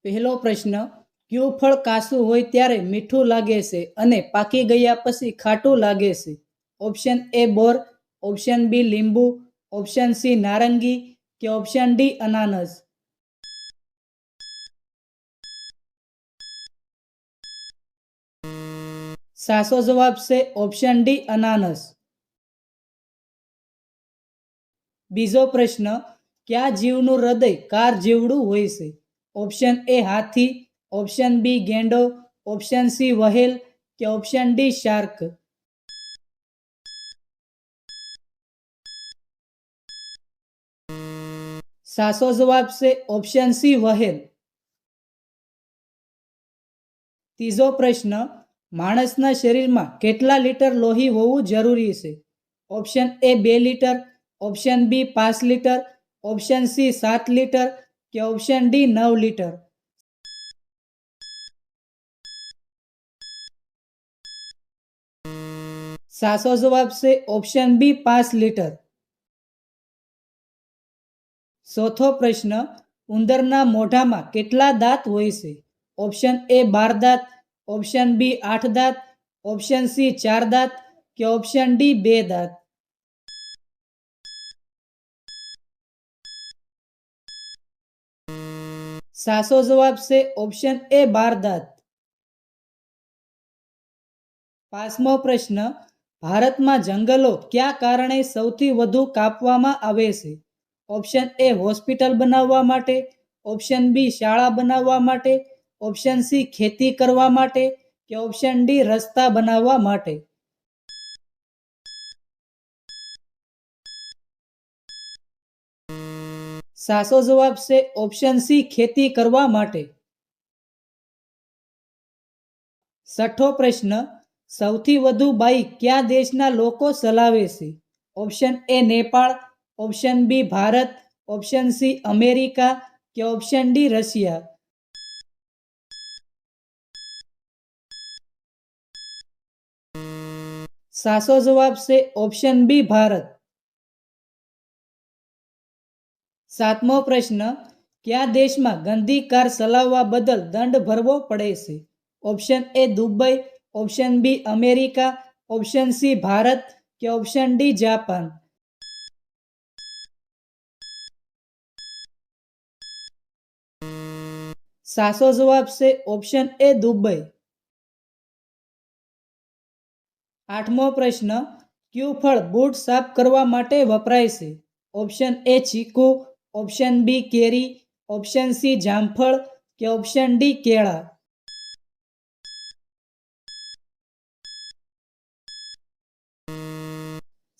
પહેલો પ્રશ્ન, કયું ફળ કાચું હોય ત્યારે મીઠું લાગે છે અને પાકી ગયા પછી ખાટું લાગે છે? ઓપ્શન એ બોર, ઓપ્શન બી લીંબુ, ઓપ્શન સી નારંગી કે ઓપ્શન ડી અનાનસ? સાચો જવાબ છે ઓપ્શન ડી અનાનસ. બીજો પ્રશ્ન, કયા જીવનું હૃદય કાર જેવડું હોય છે? ઓપ્શન એ હાથી, ઓપ્શન બી ગેંડો, ઓપ્શન સી વહેલ કે ઓપ્શન ડી શાર્ક? સાચો જવાબ છે ઓપ્શન સી વહેલ. ત્રીજો પ્રશ્ન, માણસના શરીરમાં કેટલા લીટર લોહી હોવું જરૂરી છે? Option A 2 litre, option B 5 litre, option C 7 litre કે ઓપ્શન ડી 9 લીટર? સાચો જવાબ છે ઓપ્શન બી 5 લીટર. ચોથો પ્રશ્ન, ઉંદરના મોઢામાં કેટલા દાંત હોય છે? ઓપ્શન એ 12 દાંત, ઓપ્શન બી 8 દાંત, ઓપ્શન સી 4 દાંત કે ઓપ્શન ડી 2 દાંત? સાચો જવાબ છે ઓપ્શન એ 12 દાંત. પાંચમો પ્રશ્ન, ભારતમાં જંગલો કયા કારણે સૌથી વધુ કાપવામાં આવે છે? ઓપ્શન એ હોસ્પિટલ બનાવવા માટે, ઓપ્શન બી શાળા બનાવવા માટે, ઓપ્શન સી ખેતી કરવા માટે કે ઓપ્શન ડી રસ્તા બનાવવા માટે? સાચો જવાબ છે ઓપ્શન સી ખેતી કરવા માટે. છઠ્ઠો પ્રશ્ન, સૌથી વધુ બાઇક કયા દેશના લોકો ચલાવે છે? Option A Nepal, option B Bharat, option C America કે ઓપ્શન ડી રશિયા? સાચો જવાબ છે ઓપ્શન બી ભારત. સાતમો પ્રશ્ન, કયા દેશમાં ગંદી કાર ચલાવવા બદલ દંડ ભરવો પડે છે? Option A Dubai, option B America, option C Bharat કે ઓપ્શન ડી જાપાન? સાચો જવાબ છે ઓપ્શન એ દુબઈ. આઠમો પ્રશ્ન, કયું ફળ બૂટ સાફ કરવા માટે વપરાય છે? ઓપ્શન એ ચીકુ, ઓપ્શન બી કેરી, ઓપ્શન સી જામફળ કે ઓપ્શન ડી કેળા?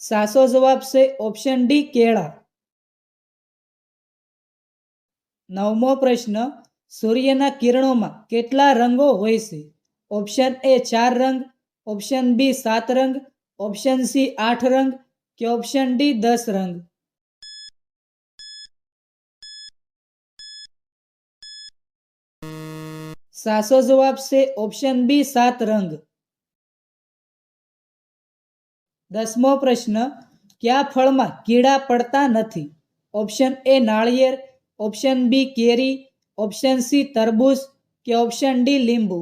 સાચો જવાબ છે ઓપ્શન ડી કેળા. નવમો પ્રશ્ન, સૂર્યના કિરણોમાં કેટલા રંગો હોય છે? ઓપ્શન એ 4 રંગ, ઓપ્શન બી 7 રંગ, ઓપ્શન સી 8 રંગ કે ઓપ્શન ડી 10 રંગ? સાચો જવાબ છે ઓપ્શન બી 7 રંગ. દસમો પ્રશ્ન, કયા ફળમાં કીડા પડતા નથી? ઓપ્શન એ નાળિયેર, ઓપ્શન બી કેરી, ઓપ્શન સી તરબૂચ કે ઓપ્શન ડી લીંબુ?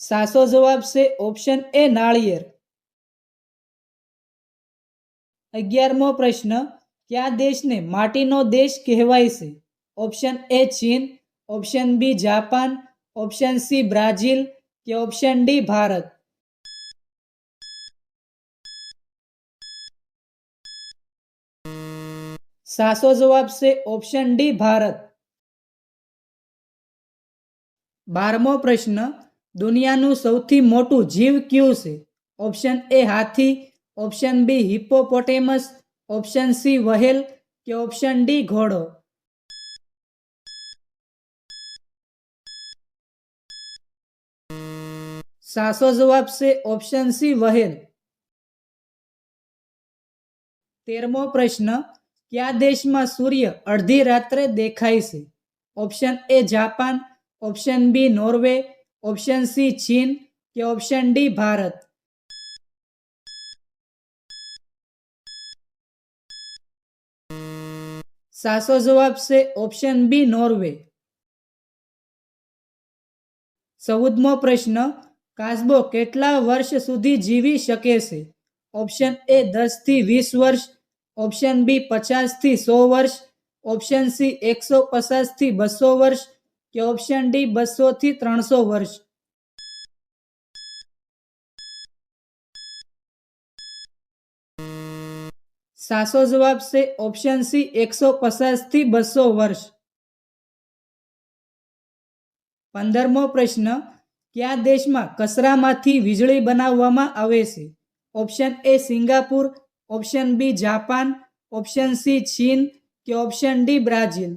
સાચો જવાબ છે ઓપ્શન એ નાળિયેર. 11મો પ્રશ્ન, કયા દેશને માટીનો દેશ કહેવાય છે? ઓપ્શન એ ચીન, option B Japan, option C Brazil કે ઓપ્શન ડી ભારત? સાચો જવાબ છે ઓપ્શન ડી ભારત. 12મો પ્રશ્ન, દુનિયાનું સૌથી મોટું જીવ કયું છે? ઓપ્શન એ હાથી, option B hippopotamus, option C whale કે ઓપ્શન ડી ઘોડો? સાચો જવાબ છે ઓપ્શન સી વહેલ. 13મો પ્રશ્ન, કયા દેશમાં સૂર્ય અડધી રાત્રે દેખાય છે? Option A Japan, option B Norway, option C ચીન કે ઓપ્શન ડી ભારત? સાચો જવાબ છે ઓપ્શન બી નોર્વે. 14મો પ્રશ્ન, કાચબો કેટલા વર્ષ સુધી જીવી શકે છે? ઓપ્શન એ 10 થી 20 વર્ષ, ઓપ્શન બી 50 થી 100 વર્ષ, ઓપ્શન સી 150 થી 200 વર્ષ કે ઓપ્શન ડી 200 થી 300 વર્ષ. સાચો જવાબ છે ઓપ્શન સી 150 થી 200 વર્ષ. 15મો પ્રશ્ન, કયા દેશમાં કચરામાંથી વીજળી બનાવવામાં આવે છે? Option A Singapore, option B Japan, option C ચીન કે ઓપ્શન ડી બ્રાઝીલ.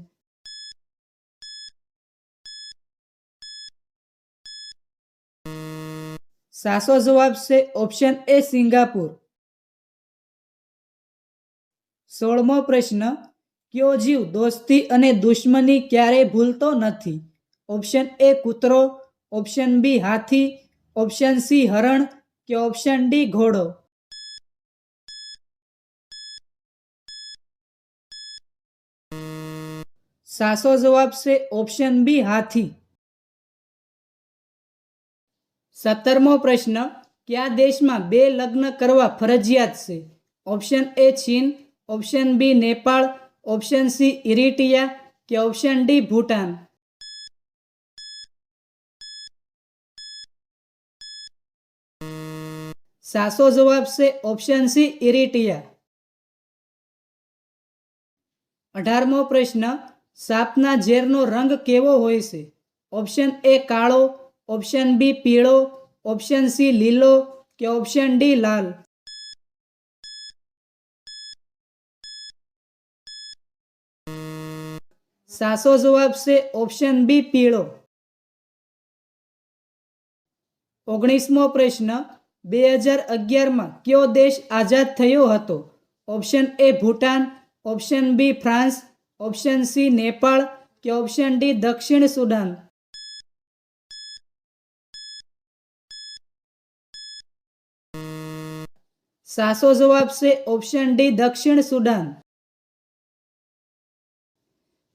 સાચો જવાબ છે ઓપ્શન એ સિંગાપુર. 16મો પ્રશ્ન, કયો જીવ દોસ્તી અને દુશ્મની ક્યારેય ભૂલતો નથી? ઓપ્શન એ કૂતરો, ઓપ્શન બી હાથી, ઓપ્શન સી હરણ કે ઓપ્શન ડી ઘોડો. સાચો જવાબ છે ઓપ્શન બી હાથી. 17મો પ્રશ્ન, કયા દેશમાં 2 લગ્ન કરવા ફરજિયાત છે? ઓપ્શન એ ચીન, option B Nepal, option C Eritrea કે ઓપ્શન ડી ભૂટાન. સાચો જવાબ છે ઓપ્શન સી ઇરિટ્રિયા. 18મો પ્રશ્ન, સાપના ઝેરનો રંગ કેવો હોય છે? ઓપ્શન એ કાળો, ઓપ્શન બી પીળો, ઓપ્શન સી લીલો કે ઓપ્શન ડી લાલ. સાચો જવાબ છે ઓપ્શન બી પીળો. 19મો પ્રશ્ન, 2011માં કયો દેશ આઝાદ થયો હતો? Option A Bhutan, option B France, option C Nepal કે ઓપ્શન ડી દક્ષિણ સુદાન. સાચો જવાબ છે ઓપ્શન ડી દક્ષિણ સુદાન.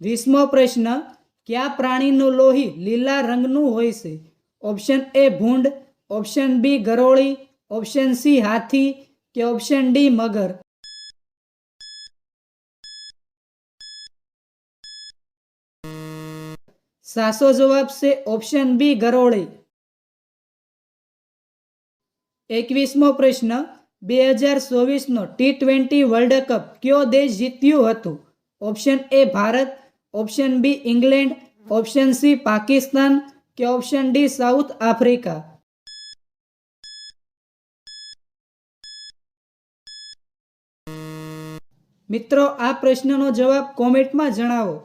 20મો પ્રશ્ન, કયા પ્રાણીનું લોહી લીલા રંગનું હોય છે? ઓપ્શન એ ભૂંડ, ઓપ્શન બી ગરોળી, ઓપ્શન સી હાથી કે ઓપ્શન ડી મગર. સાચો જવાબ છે ઓપ્શન બી ગરોળી. 21મો પ્રશ્ન, 2024નો T20 વર્લ્ડ કપ કયો દેશ જીત્યું હતું? Option A Bharat, option B England, option C Pakistan કે ઓપ્શન ડી સાઉથ આફ્રિકા. મિત્રો, આ પ્રશ્નનો જવાબ કોમેન્ટમાં જણાવો.